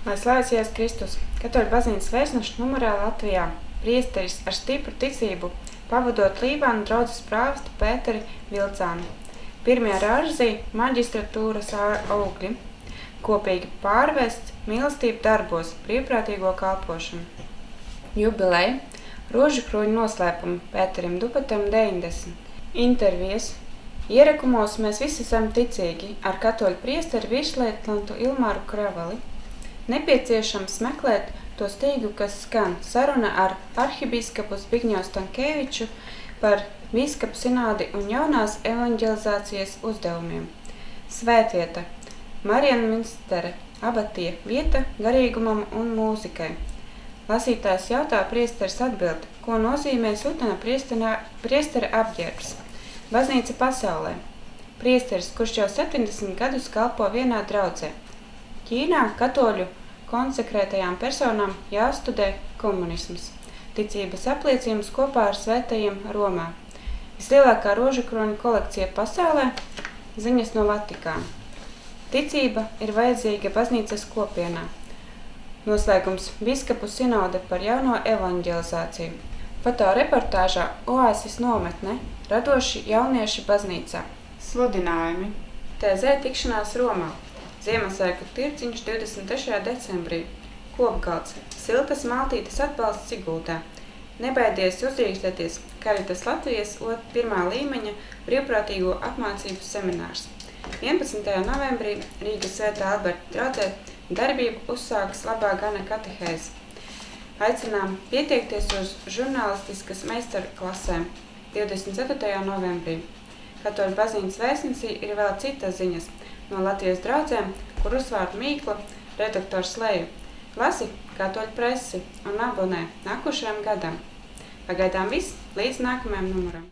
Lai slavēts Jēzus Kristus, Katoļu baznīcas vēstneša numurā Latvijā, priesteris ar stipru ticību, pavadot Lībānu draudzes prāvestu Pēteri Vilcānu. Pirmajā rāžzī maģistratūras augļi, kopīgi pārvests mīlestību darbos, brīvprātīgo kalpošanu. Jubileja, rožu kruņu noslēpumu Pēterim Dupatam 90. Intervijas. Ierakumos mēs visi esam ticīgi ar katoļu priesteri virslietnantu Ilmāru Kravali. Nepieciešams meklēt to stīgu, kas skan saruna ar arhibīskapu Zbigņevu Stankēviču par bīskapu sinodi un jaunās evanģelizācijas uzdevumiem. Svētvieta Marienminstere, abatija, vieta garīgumam un mūzikai. Lasītājs jautā, priesteris atbild, ko nozīmē sutana priestera apģērbs. Baznīca pasaulē. Priesteris, kurš jau 70 gadus kalpo vienā draudzē. Ķīnā katoļu konsekrētajām personām jāstudē komunisms. Ticības apliecinājums kopā ar svētajiem Romā. Vislielākā rožukroņu kolekcija pasaulē – ziņas no Vatikāna. Ticība ir vajadzīga baznīcas kopienā. Noslēgums – Biskapu sinode par jauno evanģelizāciju. Fotoreportāžā Oāsis nometne – radoši jaunieši baznīcā. Sludinājumi. TZ tikšanās Romā. Ziemassvētku tirciņš 23. decembrī. Kopgalds. Siltas maltītes atbalsts Sigultā. Nebaidies uzdrīkstēties Karitas Latvijas 1. līmeņa brīvprātīgo apmācību seminārs. 11. novembrī Rīgas Svētā Alberta draudzē darbību uzsākas Labā gana katehēze. Aicinām pieteikties uz žurnālistiskas meistaru klasēm 24. novembrī. Katoļu baznīcas vēstnesī ir vēl citas ziņas no Latvijas draudzēm, kur uzvārdu mīkla redaktors Leju. Lasi Katoļu presi un abonē nākošajam gadam. Pagaidām viss, līdz nākamajam numuram.